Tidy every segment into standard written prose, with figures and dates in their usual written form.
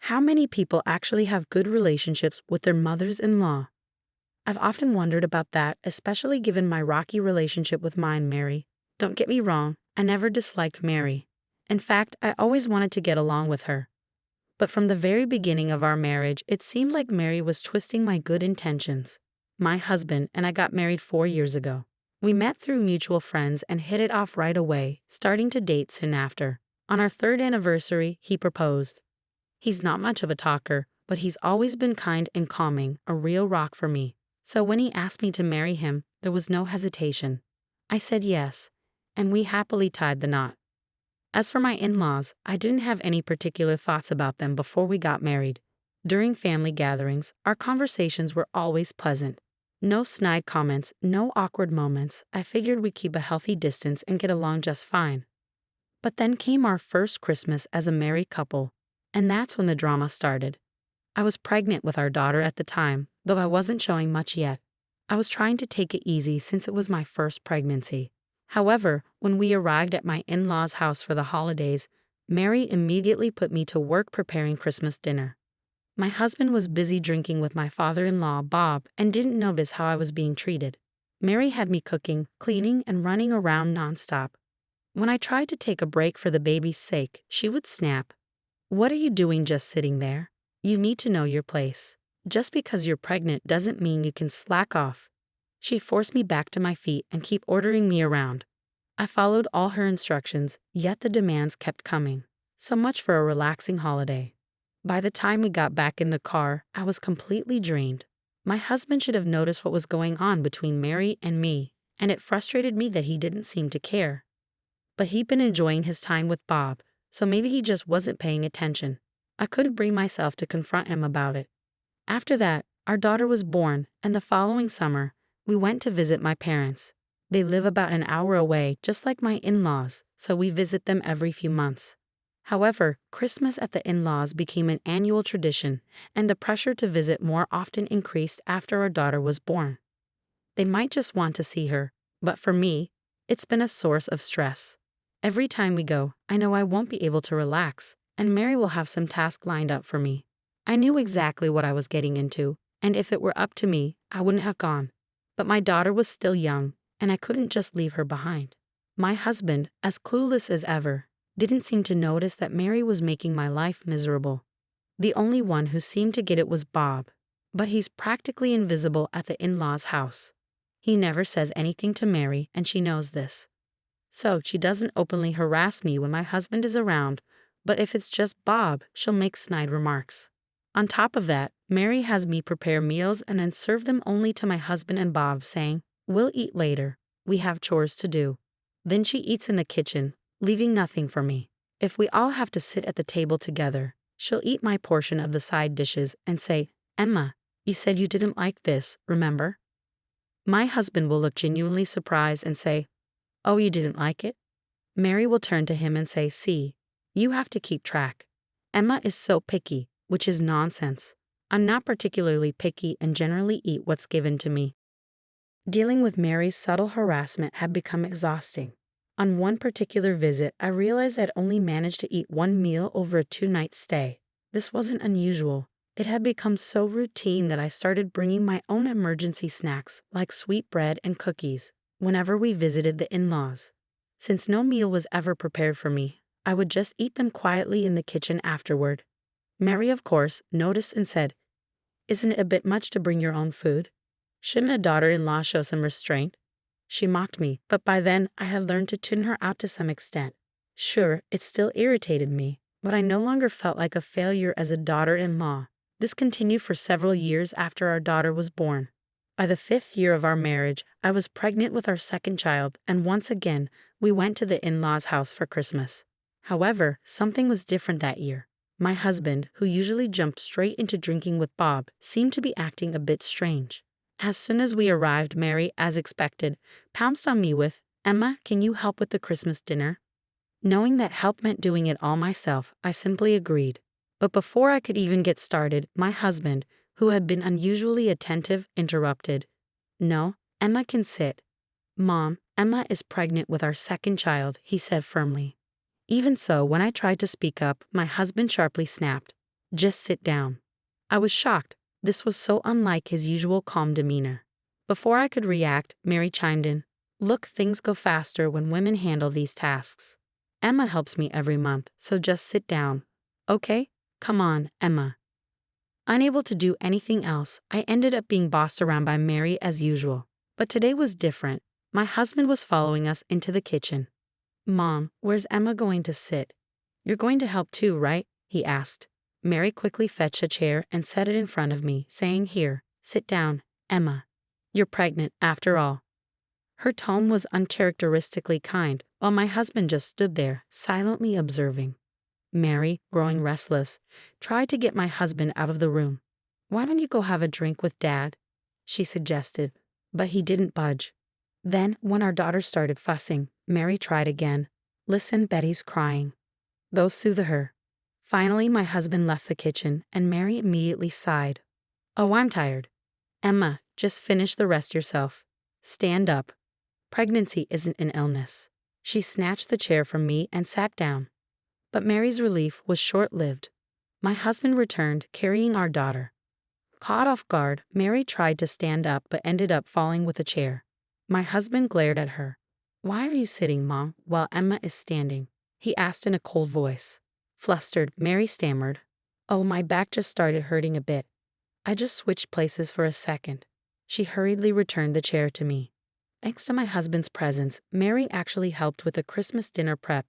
How many people actually have good relationships with their mothers-in-law? I've often wondered about that, especially given my rocky relationship with mine, Mary. Don't get me wrong, I never disliked Mary. In fact, I always wanted to get along with her. But from the very beginning of our marriage, it seemed like Mary was twisting my good intentions. My husband and I got married 4 years ago. We met through mutual friends and hit it off right away, starting to date soon after. On our third anniversary, he proposed. He's not much of a talker, but he's always been kind and calming, a real rock for me. So when he asked me to marry him, there was no hesitation. I said yes, and we happily tied the knot. As for my in-laws, I didn't have any particular thoughts about them before we got married. During family gatherings, our conversations were always pleasant. No snide comments, no awkward moments. I figured we'd keep a healthy distance and get along just fine. But then came our first Christmas as a married couple, and that's when the drama started. I was pregnant with our daughter at the time, though I wasn't showing much yet. I was trying to take it easy since it was my first pregnancy. However, when we arrived at my in-laws' house for the holidays, Mary immediately put me to work preparing Christmas dinner. My husband was busy drinking with my father-in-law, Bob, and didn't notice how I was being treated. Mary had me cooking, cleaning, and running around nonstop. When I tried to take a break for the baby's sake, she would snap. "What are you doing just sitting there? You need to know your place. Just because you're pregnant doesn't mean you can slack off." She forced me back to my feet and kept ordering me around. I followed all her instructions, yet the demands kept coming. So much for a relaxing holiday. By the time we got back in the car, I was completely drained. My husband should have noticed what was going on between Mary and me, and it frustrated me that he didn't seem to care. But he'd been enjoying his time with Bob, so maybe he just wasn't paying attention. I couldn't bring myself to confront him about it. After that, our daughter was born, and the following summer, we went to visit my parents. They live about an hour away, just like my in-laws, so we visit them every few months. However, Christmas at the in-laws became an annual tradition, and the pressure to visit more often increased after our daughter was born. They might just want to see her, but for me, it's been a source of stress. Every time we go, I know I won't be able to relax, and Mary will have some task lined up for me. I knew exactly what I was getting into, and if it were up to me, I wouldn't have gone. But my daughter was still young, and I couldn't just leave her behind. My husband, as clueless as ever, didn't seem to notice that Mary was making my life miserable. The only one who seemed to get it was Bob, but he's practically invisible at the in-laws' house. He never says anything to Mary, and she knows this. So she doesn't openly harass me when my husband is around, but if it's just Bob, she'll make snide remarks. On top of that, Mary has me prepare meals and then serve them only to my husband and Bob, saying, "We'll eat later. We have chores to do." Then she eats in the kitchen, leaving nothing for me. If we all have to sit at the table together, she'll eat my portion of the side dishes and say, "Emma, you said you didn't like this, remember?" My husband will look genuinely surprised and say, "Oh, you didn't like it?" Mary will turn to him and say, "See, you have to keep track. Emma is so picky," which is nonsense. I'm not particularly picky and generally eat what's given to me. Dealing with Mary's subtle harassment had become exhausting. On one particular visit, I realized I'd only managed to eat one meal over a 2-night stay. This wasn't unusual. It had become so routine that I started bringing my own emergency snacks, like sweet bread and cookies, whenever we visited the in-laws. Since no meal was ever prepared for me, I would just eat them quietly in the kitchen afterward. Mary, of course, noticed and said, "Isn't it a bit much to bring your own food? Shouldn't a daughter-in-law show some restraint?" She mocked me, but by then I had learned to tune her out to some extent. Sure, it still irritated me, but I no longer felt like a failure as a daughter-in-law. This continued for several years after our daughter was born. By the 5th year of our marriage, I was pregnant with our second child, and once again, we went to the in-laws' house for Christmas. However, something was different that year. My husband, who usually jumped straight into drinking with Bob, seemed to be acting a bit strange. As soon as we arrived, Mary, as expected, pounced on me with, "Emma, can you help with the Christmas dinner?" Knowing that help meant doing it all myself, I simply agreed. But before I could even get started, my husband, who had been unusually attentive, interrupted. "No, Emma can sit." "Mom, Emma is pregnant with our second child," he said firmly. Even so, when I tried to speak up, my husband sharply snapped, Just sit down. I was shocked. This was so unlike his usual calm demeanor. Before I could react, Mary chimed in. Look, things go faster when women handle these tasks. Emma helps me every month, so just sit down. Okay? Come on, Emma. Unable to do anything else, I ended up being bossed around by Mary as usual. But today was different. My husband was following us into the kitchen. Mom, where's Emma going to sit? You're going to help too, right? He asked. Mary quickly fetched a chair and set it in front of me, saying, Here, sit down, Emma. You're pregnant, after all. Her tone was uncharacteristically kind, while my husband just stood there, silently observing. Mary, growing restless, tried to get my husband out of the room. Why don't you go have a drink with Dad? She suggested, but he didn't budge. Then, when our daughter started fussing, Mary tried again. Listen, Betty's crying. Go soothe her. Finally, my husband left the kitchen, and Mary immediately sighed. Oh, I'm tired. Emma, just finish the rest yourself. Stand up. Pregnancy isn't an illness. She snatched the chair from me and sat down. But Mary's relief was short-lived. My husband returned, carrying our daughter. Caught off guard, Mary tried to stand up but ended up falling with a chair. My husband glared at her. Why are you sitting, Mom, while Emma is standing? He asked in a cold voice. Flustered, Mary stammered. Oh, my back just started hurting a bit. I just switched places for a second. She hurriedly returned the chair to me. Thanks to my husband's presence, Mary actually helped with the Christmas dinner prep,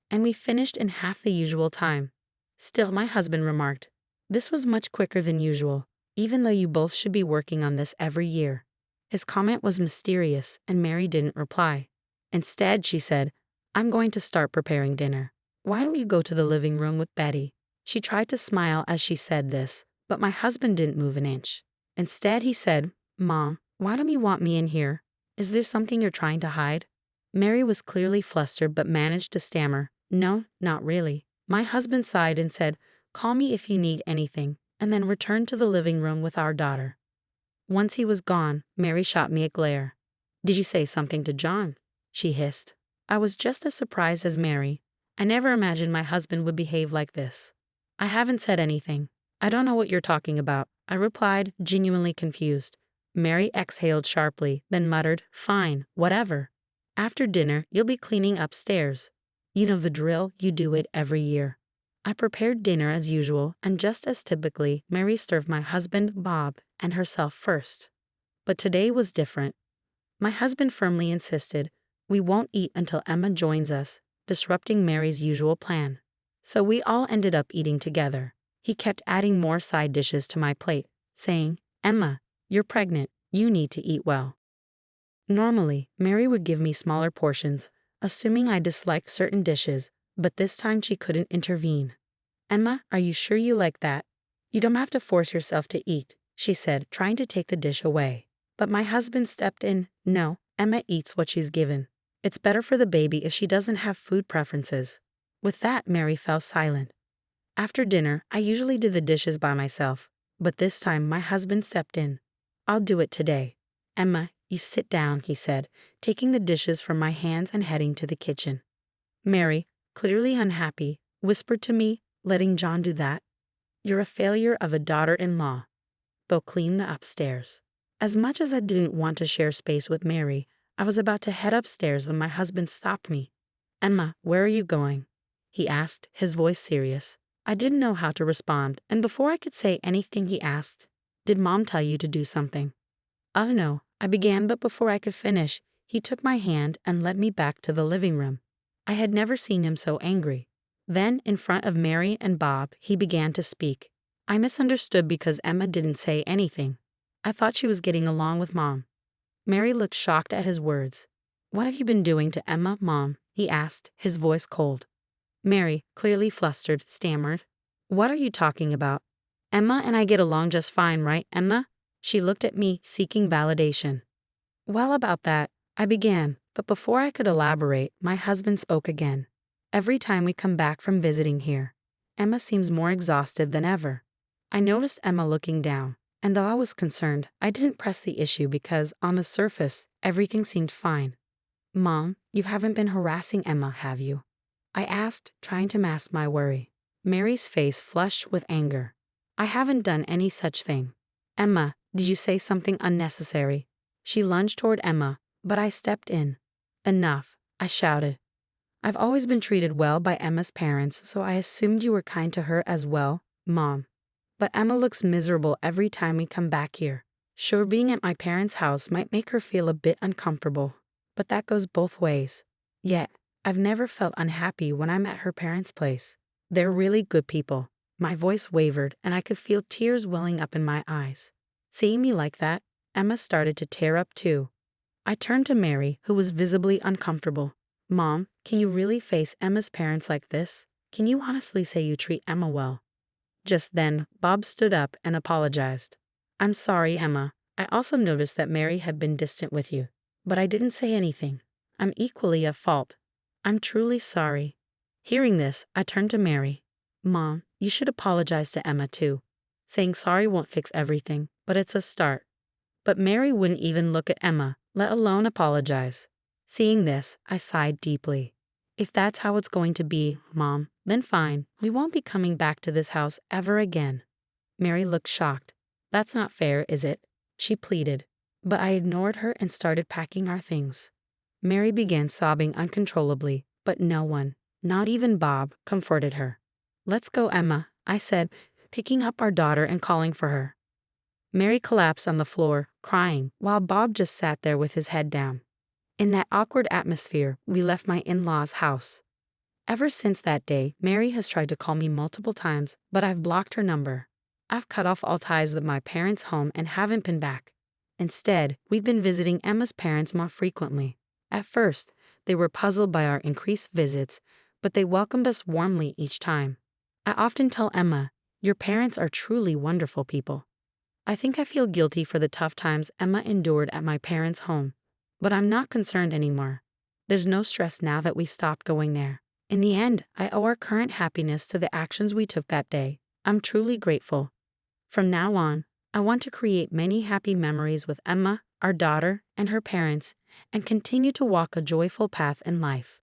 and we finished in half the usual time. Still, my husband remarked, this was much quicker than usual, even though you both should be working on this every year. His comment was mysterious, and Mary didn't reply. Instead, she said, I'm going to start preparing dinner. Why don't you go to the living room with Betty? She tried to smile as she said this, but my husband didn't move an inch. Instead, he said, Mom, why don't you want me in here? Is there something you're trying to hide? Mary was clearly flustered but managed to stammer, No, not really. My husband sighed and said, Call me if you need anything, and then returned to the living room with our daughter. Once he was gone, Mary shot me a glare. Did you say something to John? She hissed. I was just as surprised as Mary. I never imagined my husband would behave like this. I haven't said anything. I don't know what you're talking about, I replied, genuinely confused. Mary exhaled sharply, then muttered, Fine, whatever. After dinner, you'll be cleaning upstairs. You know the drill, you do it every year. I prepared dinner as usual, and just as typically, Mary served my husband, Bob, and herself first. But today was different. My husband firmly insisted, We won't eat until Emma joins us, disrupting Mary's usual plan. So we all ended up eating together. He kept adding more side dishes to my plate, saying, Emma, you're pregnant, you need to eat well. Normally, Mary would give me smaller portions, assuming I disliked certain dishes, but this time she couldn't intervene. Emma, are you sure you like that? You don't have to force yourself to eat, she said, trying to take the dish away. But my husband stepped in. No, Emma eats what she's given. It's better for the baby if she doesn't have food preferences. With that, Mary fell silent. After dinner, I usually do the dishes by myself, but this time my husband stepped in. I'll do it today. Emma, you sit down, he said, taking the dishes from my hands and heading to the kitchen. Mary, clearly unhappy, whispered to me, letting John do that. You're a failure of a daughter-in-law. Go clean the upstairs. As much as I didn't want to share space with Mary, I was about to head upstairs when my husband stopped me. Emma, where are you going? He asked, his voice serious. I didn't know how to respond, and before I could say anything he asked, Did Mom tell you to do something? Oh no, I began, but before I could finish, he took my hand and led me back to the living room. I had never seen him so angry. Then, in front of Mary and Bob, he began to speak. I misunderstood because Emma didn't say anything. I thought she was getting along with Mom. Mary looked shocked at his words. What have you been doing to Emma, Mom? He asked, his voice cold. Mary, clearly flustered, stammered. What are you talking about? Emma and I get along just fine, right, Emma? She looked at me, seeking validation. Well, about that, I began, but before I could elaborate, my husband spoke again. Every time we come back from visiting here, Emma seems more exhausted than ever. I noticed Emma looking down, and though I was concerned, I didn't press the issue because, on the surface, everything seemed fine. Mom, you haven't been harassing Emma, have you? I asked, trying to mask my worry. Mary's face flushed with anger. I haven't done any such thing. Emma, did you say something unnecessary? She lunged toward Emma, but I stepped in. Enough, I shouted. I've always been treated well by Emma's parents, so I assumed you were kind to her as well, Mom. But Emma looks miserable every time we come back here. Sure, being at my parents' house might make her feel a bit uncomfortable, but that goes both ways. Yet, I've never felt unhappy when I'm at her parents' place. They're really good people. My voice wavered, and I could feel tears welling up in my eyes. Seeing me like that, Emma started to tear up too. I turned to Mary, who was visibly uncomfortable. Mom, can you really face Emma's parents like this? Can you honestly say you treat Emma well? Just then, Bob stood up and apologized. I'm sorry, Emma. I also noticed that Mary had been distant with you, but I didn't say anything. I'm equally at fault. I'm truly sorry. Hearing this, I turned to Mary. Mom, you should apologize to Emma too. Saying sorry won't fix everything, but it's a start. But Mary wouldn't even look at Emma, let alone apologize. Seeing this, I sighed deeply. If that's how it's going to be, Mom, then fine. We won't be coming back to this house ever again. Mary looked shocked. That's not fair, is it? She pleaded. But I ignored her and started packing our things. Mary began sobbing uncontrollably, but no one, not even Bob, comforted her. Let's go, Emma, I said, picking up our daughter and calling for her. Mary collapsed on the floor, crying, while Bob just sat there with his head down. In that awkward atmosphere, we left my in-laws' house. Ever since that day, Mary has tried to call me multiple times, but I've blocked her number. I've cut off all ties with my parents' home and haven't been back. Instead, we've been visiting Emma's parents more frequently. At first, they were puzzled by our increased visits, but they welcomed us warmly each time. I often tell Emma, your parents are truly wonderful people. I think I feel guilty for the tough times Emma endured at my parents' home, but I'm not concerned anymore. There's no stress now that we stopped going there. In the end, I owe our current happiness to the actions we took that day. I'm truly grateful. From now on, I want to create many happy memories with Emma, our daughter, and her parents, and continue to walk a joyful path in life.